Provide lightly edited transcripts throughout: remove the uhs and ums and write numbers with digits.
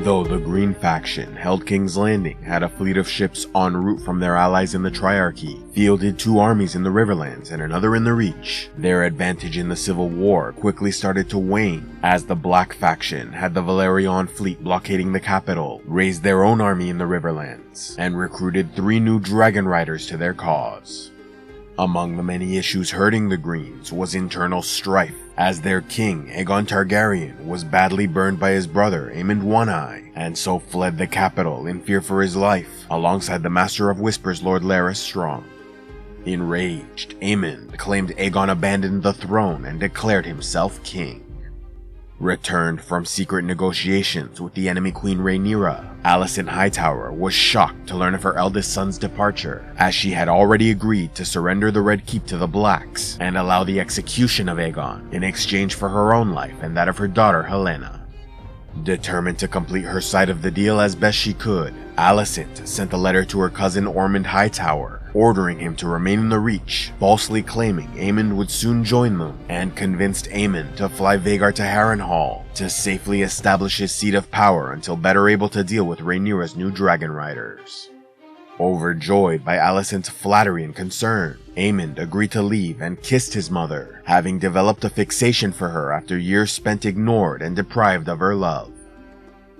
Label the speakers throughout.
Speaker 1: Though the Green faction held King's Landing had a fleet of ships en route from their allies in the Triarchy, fielded 2 armies in the Riverlands and another in the Reach, their advantage in the Civil War quickly started to wane as the Black faction had the Velaryon fleet blockading the capital, raised their own army in the Riverlands, and recruited 3 new dragon riders to their cause. Among the many issues hurting the Greens was internal strife, as their king, Aegon Targaryen, was badly burned by his brother, Aemond One-Eye, and so fled the capital in fear for his life, alongside the Master of Whispers, Lord Larys Strong. Enraged, Aemond claimed Aegon abandoned the throne and declared himself king. Returned from secret negotiations with the enemy Queen Rhaenyra, Alicent Hightower was shocked to learn of her eldest son's departure, as she had already agreed to surrender the Red Keep to the Blacks and allow the execution of Aegon in exchange for her own life and that of her daughter Helaena. Determined to complete her side of the deal as best she could, Alicent sent a letter to her cousin Ormond Hightower, ordering him to remain in the Reach, falsely claiming Aemond would soon join them, and convinced Aemond to fly Vhagar to Harrenhal to safely establish his seat of power until better able to deal with Rhaenyra's new dragon riders. Overjoyed by Alicent's flattery and concern, Aemond agreed to leave and kissed his mother, having developed a fixation for her after years spent ignored and deprived of her love.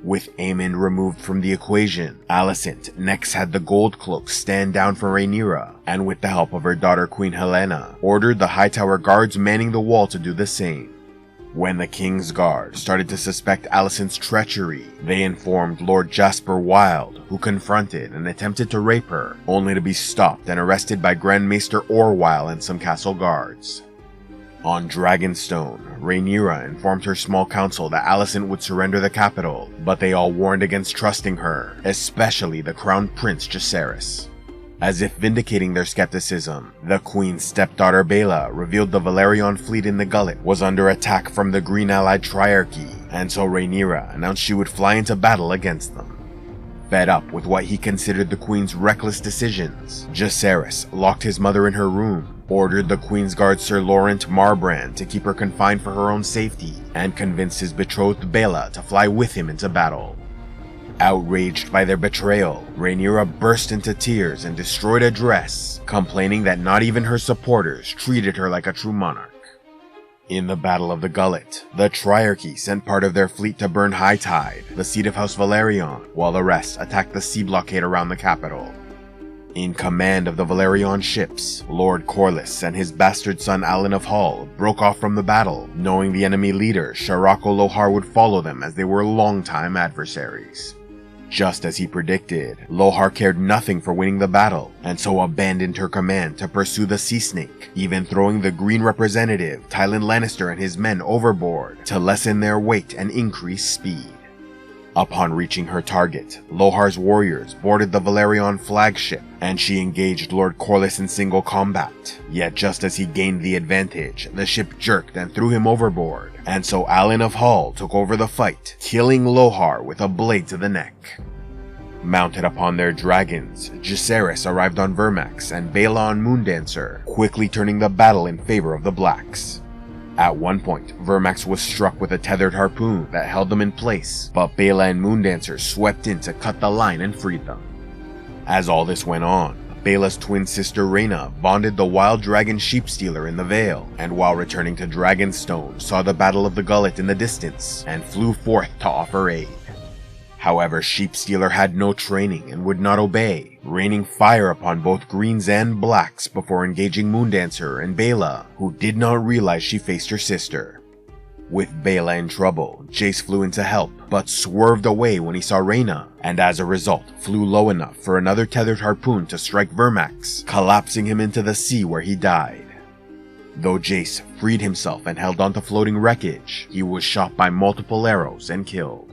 Speaker 1: With Aemond removed from the equation, Alicent next had the Gold Cloaks stand down for Rhaenyra, and with the help of her daughter Queen Helaena, ordered the Hightower guards manning the wall to do the same. When the King's Guard started to suspect Alicent's treachery, they informed Lord Jasper Wilde, who confronted and attempted to rape her, only to be stopped and arrested by Grand Maester Orwyle and some castle guards. On Dragonstone, Rhaenyra informed her small council that Alicent would surrender the capital, but they all warned against trusting her, especially the Crown Prince Jacaerys. As if vindicating their skepticism, the Queen's stepdaughter Baela revealed the Velaryon fleet in the Gullet was under attack from the Green Allied Triarchy, and so Rhaenyra announced she would fly into battle against them. Fed up with what he considered the Queen's reckless decisions, Jacaerys locked his mother in her room, ordered the Queen's Guard Sir Laurent Marbrand to keep her confined for her own safety, and convinced his betrothed Baela to fly with him into battle. Outraged by their betrayal, Rhaenyra burst into tears and destroyed a dress, complaining that not even her supporters treated her like a true monarch. In the Battle of the Gullet, the Triarchy sent part of their fleet to burn High Tide, the seat of House Velaryon, while the rest attacked the sea blockade around the capital. In command of the Velaryon ships, Lord Corlys and his bastard son Alan of Hull broke off from the battle, knowing the enemy leader Sharako Lohar would follow them as they were longtime adversaries. Just as he predicted, Lohar cared nothing for winning the battle, and so abandoned her command to pursue the Sea Snake, even throwing the Green representative, Tywin Lannister, and his men overboard to lessen their weight and increase speed. Upon reaching her target, Lohar's warriors boarded the Velaryon flagship, and she engaged Lord Corlys in single combat. Yet just as he gained the advantage, the ship jerked and threw him overboard, and so Alan of Hull took over the fight, killing Lohar with a blade to the neck. Mounted upon their dragons, Jacaerys arrived on Vermax and Baela on Moondancer, quickly turning the battle in favor of the Blacks. At one point, Vermax was struck with a tethered harpoon that held them in place, but Baela and Moondancer swept in to cut the line and freed them. As all this went on, Baela's twin sister Rhaena bonded the wild dragon Sheepstealer in the Vale, and while returning to Dragonstone saw the Battle of the Gullet in the distance, and flew forth to offer aid. However, Sheepstealer had no training and would not obey, raining fire upon both Greens and Blacks before engaging Moondancer and Baela, who did not realize she faced her sister. With Baela in trouble, Jace flew in to help, but swerved away when he saw Rhaena, and as a result flew low enough for another tethered harpoon to strike Vermax, collapsing him into the sea where he died. Though Jace freed himself and held onto floating wreckage, he was shot by multiple arrows and killed.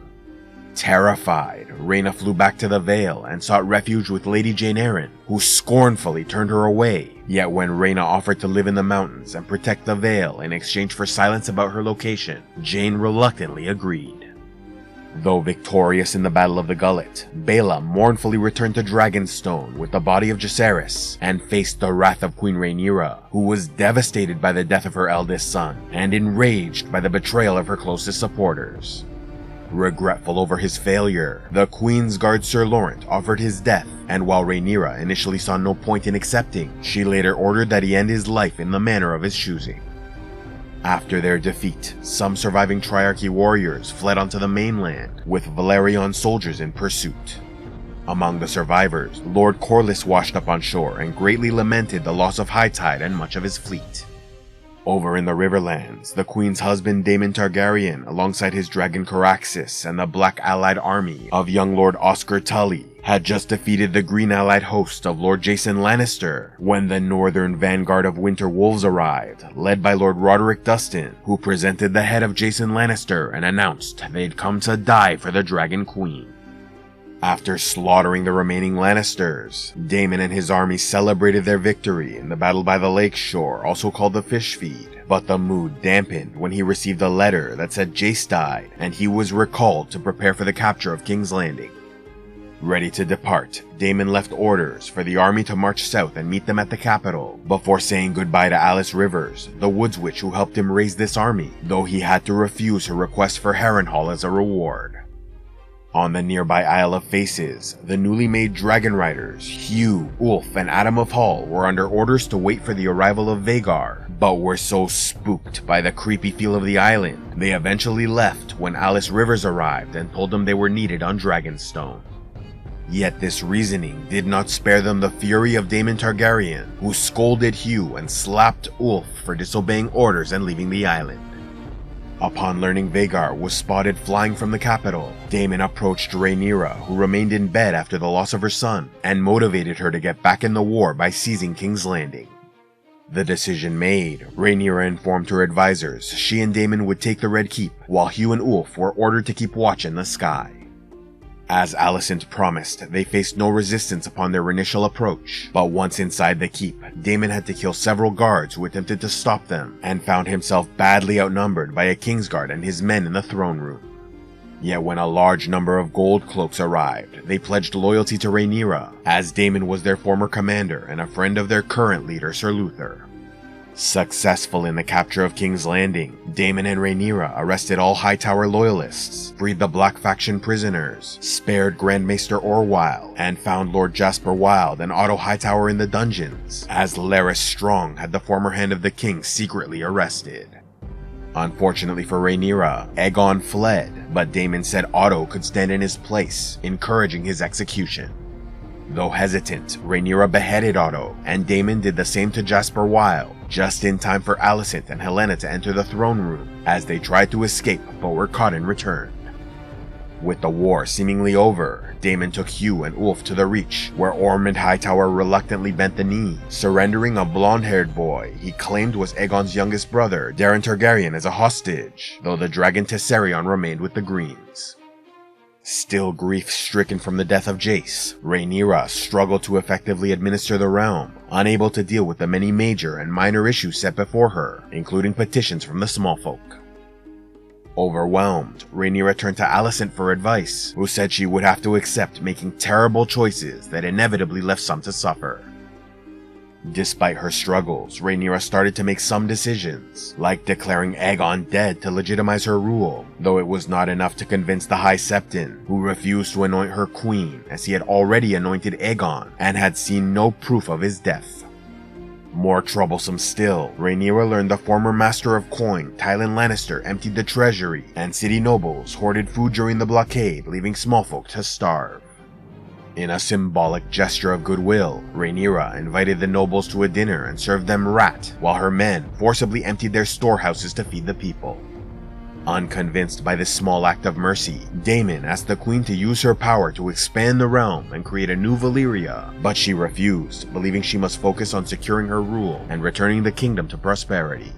Speaker 1: Terrified, Rhaena flew back to the Vale and sought refuge with Lady Jane Eyre, who scornfully turned her away. Yet when Rhaena offered to live in the mountains and protect the Vale in exchange for silence about her location, Jane reluctantly agreed. Though victorious in the Battle of the Gullet, Baela mournfully returned to Dragonstone with the body of Jacaerys and faced the wrath of Queen Rhaenyra, who was devastated by the death of her eldest son and enraged by the betrayal of her closest supporters. Regretful over his failure, the Queen's Guard Sir Laurent offered his death, and while Rhaenyra initially saw no point in accepting, she later ordered that he end his life in the manner of his choosing. After their defeat, some surviving Triarchy warriors fled onto the mainland, with Valyrian soldiers in pursuit. Among the survivors, Lord Corlys washed up on shore and greatly lamented the loss of Hightide and much of his fleet. Over in the Riverlands, the Queen's husband Daemon Targaryen, alongside his dragon Caraxes and the Black allied army of young Lord Oscar Tully, had just defeated the Green allied host of Lord Jason Lannister when the northern vanguard of Winter Wolves arrived, led by Lord Roderick Dustin, who presented the head of Jason Lannister and announced they'd come to die for the Dragon Queen. After slaughtering the remaining Lannisters, Daemon and his army celebrated their victory in the battle by the lake shore, also called the Fish Feed, but the mood dampened when he received a letter that said Jace died and he was recalled to prepare for the capture of King's Landing. Ready to depart, Daemon left orders for the army to march south and meet them at the capital, before saying goodbye to Alice Rivers, the Woods Witch who helped him raise this army, though he had to refuse her request for Harrenhal as a reward. On the nearby Isle of Faces, the newly made dragon riders, Hugh, Ulf, and Adam of Hall were under orders to wait for the arrival of Vhagar, but were so spooked by the creepy feel of the island, they eventually left when Alice Rivers arrived and told them they were needed on Dragonstone. Yet this reasoning did not spare them the fury of Daemon Targaryen, who scolded Hugh and slapped Ulf for disobeying orders and leaving the island. Upon learning Vhagar was spotted flying from the capital, Daemon approached Rhaenyra, who remained in bed after the loss of her son, and motivated her to get back in the war by seizing King's Landing. The decision made, Rhaenyra informed her advisors she and Daemon would take the Red Keep, while Hugh and Ulf were ordered to keep watch in the sky. As Alicent promised, they faced no resistance upon their initial approach, but once inside the keep, Daemon had to kill several guards who attempted to stop them, and found himself badly outnumbered by a Kingsguard and his men in the throne room. Yet when a large number of gold cloaks arrived, they pledged loyalty to Rhaenyra, as Daemon was their former commander and a friend of their current leader Sir Luther. Successful in the capture of King's Landing, Daemon and Rhaenyra arrested all Hightower loyalists, freed the Black Faction prisoners, spared Grand Maester Orwyle, and found Lord Jasper Wilde and Otto Hightower in the dungeons, as Larys Strong had the former Hand of the King secretly arrested. Unfortunately for Rhaenyra, Aegon fled, but Daemon said Otto could stand in his place, encouraging his execution. Though hesitant, Rhaenyra beheaded Otto, and Daemon did the same to Jasper Wilde, just in time for Alicent and Helena to enter the throne room, as they tried to escape but were caught and returned. With the war seemingly over, Daemon took Hugh and Ulf to the Reach, where Ormond Hightower reluctantly bent the knee, surrendering a blonde-haired boy he claimed was Aegon's youngest brother, Daeron Targaryen, as a hostage, though the dragon Tessarion remained with the Greens. Still grief-stricken from the death of Jace, Rhaenyra struggled to effectively administer the realm, unable to deal with the many major and minor issues set before her, including petitions from the smallfolk. Overwhelmed, Rhaenyra turned to Alicent for advice, who said she would have to accept making terrible choices that inevitably left some to suffer. Despite her struggles, Rhaenyra started to make some decisions, like declaring Aegon dead to legitimize her rule, though it was not enough to convince the High Septon, who refused to anoint her queen as he had already anointed Aegon and had seen no proof of his death. More troublesome still, Rhaenyra learned the former Master of Coin, Tywin Lannister, emptied the treasury, and city nobles hoarded food during the blockade, leaving smallfolk to starve. In a symbolic gesture of goodwill, Rhaenyra invited the nobles to a dinner and served them rat, while her men forcibly emptied their storehouses to feed the people. Unconvinced by this small act of mercy, Daemon asked the queen to use her power to expand the realm and create a new Valyria, but she refused, believing she must focus on securing her rule and returning the kingdom to prosperity.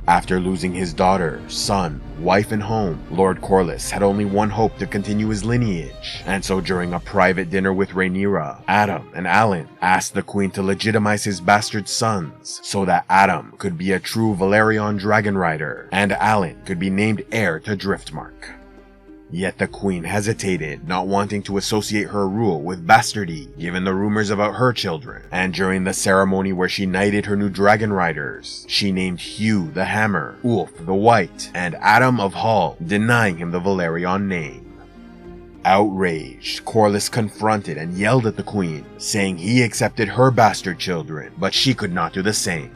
Speaker 1: After losing his daughter, son, wife, and home, Lord Corlys had only one hope to continue his lineage, and so during a private dinner with Rhaenyra, Adam and Alan asked the queen to legitimize his bastard sons, so that Adam could be a true Valyrian dragon rider, and Alan could be named heir to Driftmark. Yet the queen hesitated, not wanting to associate her rule with bastardy, given the rumors about her children. And during the ceremony where she knighted her new dragon riders, she named Hugh the Hammer, Ulf the White, and Adam of Hull, denying him the Valerion name. Outraged, Corlys confronted and yelled at the queen, saying he accepted her bastard children, but she could not do the same.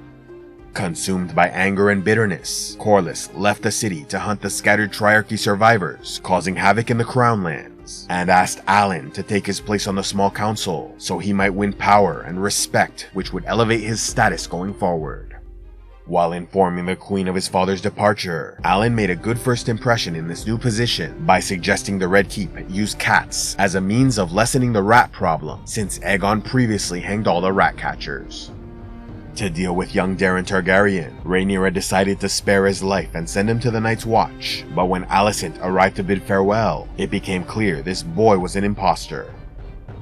Speaker 1: Consumed by anger and bitterness, Corlys left the city to hunt the scattered Triarchy survivors, causing havoc in the Crown Lands, and asked Alan to take his place on the small council so he might win power and respect which would elevate his status going forward. While informing the queen of his father's departure, Alan made a good first impression in this new position by suggesting the Red Keep use cats as a means of lessening the rat problem, since Aegon previously hanged all the rat catchers. To deal with young Daeron Targaryen, Rhaenyra decided to spare his life and send him to the Night's Watch, but when Alicent arrived to bid farewell, it became clear this boy was an imposter.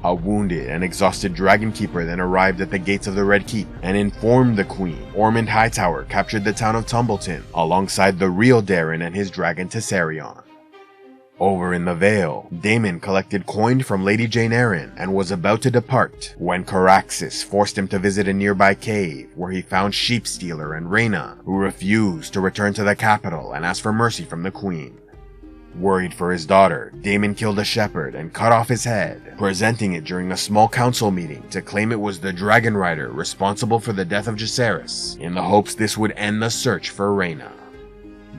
Speaker 1: A wounded and exhausted Dragonkeeper then arrived at the gates of the Red Keep and informed the queen Ormond Hightower captured the town of Tumbleton alongside the real Daeron and his dragon Tessarion. Over in the Vale, Daemon collected coin from Lady Jane Eyre and was about to depart when Caraxes forced him to visit a nearby cave where he found Sheepstealer and Rhaena, who refused to return to the capital and asked for mercy from the queen. Worried for his daughter, Daemon killed a shepherd and cut off his head, presenting it during a small council meeting to claim it was the dragon rider responsible for the death of Jacaerys, in the hopes this would end the search for Rhaena.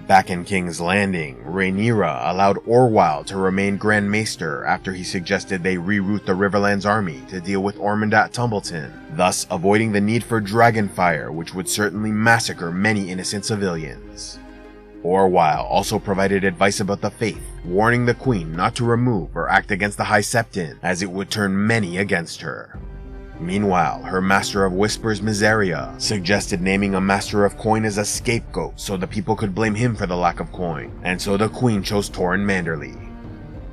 Speaker 1: Back in King's Landing, Rhaenyra allowed Orwyle to remain Grand Maester after he suggested they reroute the Riverlands army to deal with Ormond at Tumbleton, thus avoiding the need for dragonfire, which would certainly massacre many innocent civilians. Orwyle also provided advice about the faith, warning the queen not to remove or act against the High Septon, as it would turn many against her. Meanwhile, her Master of Whispers, Miseria, suggested naming a Master of Coin as a scapegoat so the people could blame him for the lack of coin, and so the queen chose Torrhen Manderly.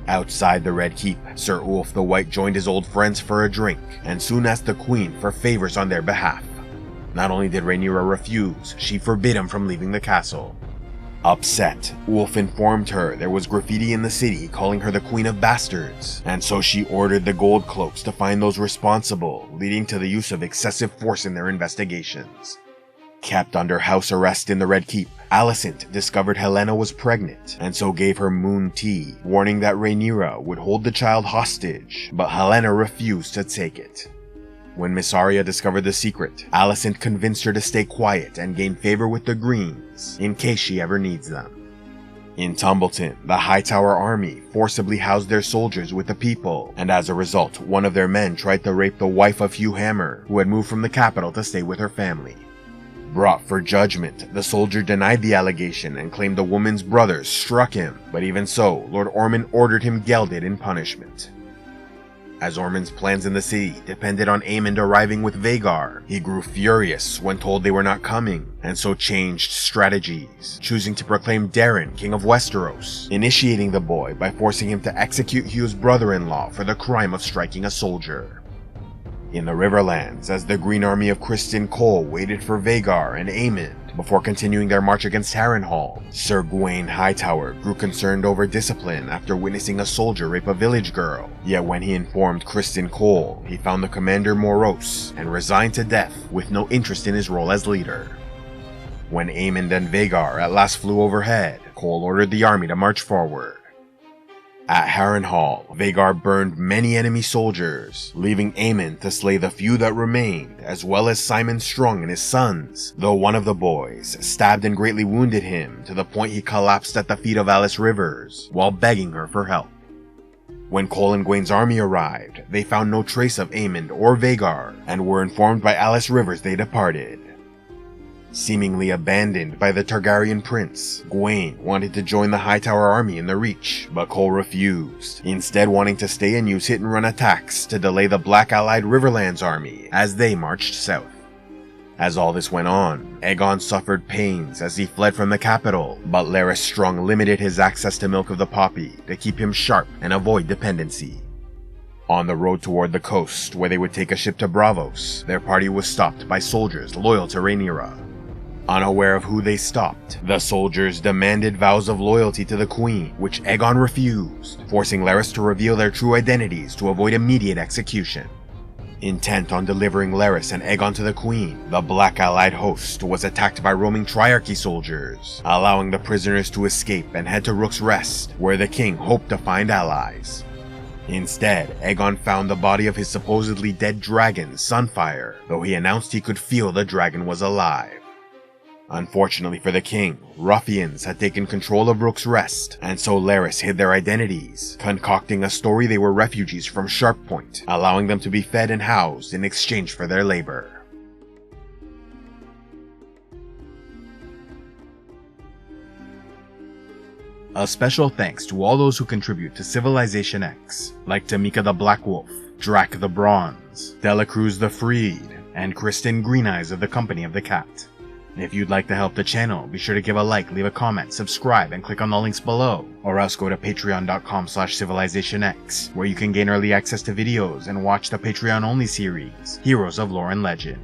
Speaker 1: Outside the Red Keep, Sir Ulf the White joined his old friends for a drink, and soon asked the queen for favors on their behalf. Not only did Rhaenyra refuse, she forbid him from leaving the castle. Upset, Ulf informed her there was graffiti in the city calling her the Queen of Bastards, and so she ordered the Gold Cloaks to find those responsible, leading to the use of excessive force in their investigations. Kept under house arrest in the Red Keep, Alicent discovered Helaena was pregnant, and so gave her Moon Tea, warning that Rhaenyra would hold the child hostage, but Helaena refused to take it. When Miss Arya discovered the secret, Alicent convinced her to stay quiet and gain favor with the Greens, in case she ever needs them. In Tumbleton, the Hightower army forcibly housed their soldiers with the people, and as a result, one of their men tried to rape the wife of Hugh Hammer, who had moved from the capital to stay with her family. Brought for judgment, the soldier denied the allegation and claimed the woman's brothers struck him, but even so, Lord Ormond ordered him gelded in punishment. As Ormond's plans in the city depended on Aemond arriving with Vhagar, he grew furious when told they were not coming, and so changed strategies, choosing to proclaim Daeron King of Westeros, initiating the boy by forcing him to execute Hugh's brother-in-law for the crime of striking a soldier. In the Riverlands, as the Green Army of Criston Cole waited for Vhagar and Aemond before continuing their march against Harrenhal, Sir Gawain Hightower grew concerned over discipline after witnessing a soldier rape a village girl. Yet when he informed Criston Cole, he found the commander morose and resigned to death with no interest in his role as leader. When Aemond and Vhagar at last flew overhead, Cole ordered the army to march forward. At Harrenhal, Vhagar burned many enemy soldiers, leaving Aemond to slay the few that remained, as well as Simon Strong and his sons, though one of the boys stabbed and greatly wounded him to the point he collapsed at the feet of Alice Rivers while begging her for help. When Cole and Gawain's army arrived, they found no trace of Aemond or Vhagar, and were informed by Alice Rivers they departed. Seemingly abandoned by the Targaryen prince, Gawain wanted to join the Hightower army in the Reach, but Cole refused, instead wanting to stay and use hit-and-run attacks to delay the Black-allied Riverlands army as they marched south. As all this went on, Aegon suffered pains as he fled from the capital, but Larys Strong limited his access to Milk of the Poppy to keep him sharp and avoid dependency. On the road toward the coast, where they would take a ship to Braavos, their party was stopped by soldiers loyal to Rhaenyra. Unaware of who they stopped, the soldiers demanded vows of loyalty to the queen, which Aegon refused, forcing Larys to reveal their true identities to avoid immediate execution. Intent on delivering Larys and Aegon to the queen, the Black Allied host was attacked by roaming Triarchy soldiers, allowing the prisoners to escape and head to Rook's Rest, where the king hoped to find allies. Instead, Aegon found the body of his supposedly dead dragon, Sunfire, though he announced he could feel the dragon was alive. Unfortunately for the king, ruffians had taken control of Rook's Rest, and so Larys hid their identities, concocting a story they were refugees from Sharppoint, allowing them to be fed and housed in exchange for their labor. A special thanks to all those who contribute to CivilizationEx, like Tamika the Black Wolf, Drac the Bronze, Delacruz the Freed, and Kristen Greeneyes of the Company of the Cat. If you'd like to help the channel, be sure to give a like, leave a comment, subscribe, and click on the links below, or else go to patreon.com/CivilizationEx, where you can gain early access to videos and watch the Patreon-only series, Heroes of Lore and Legend.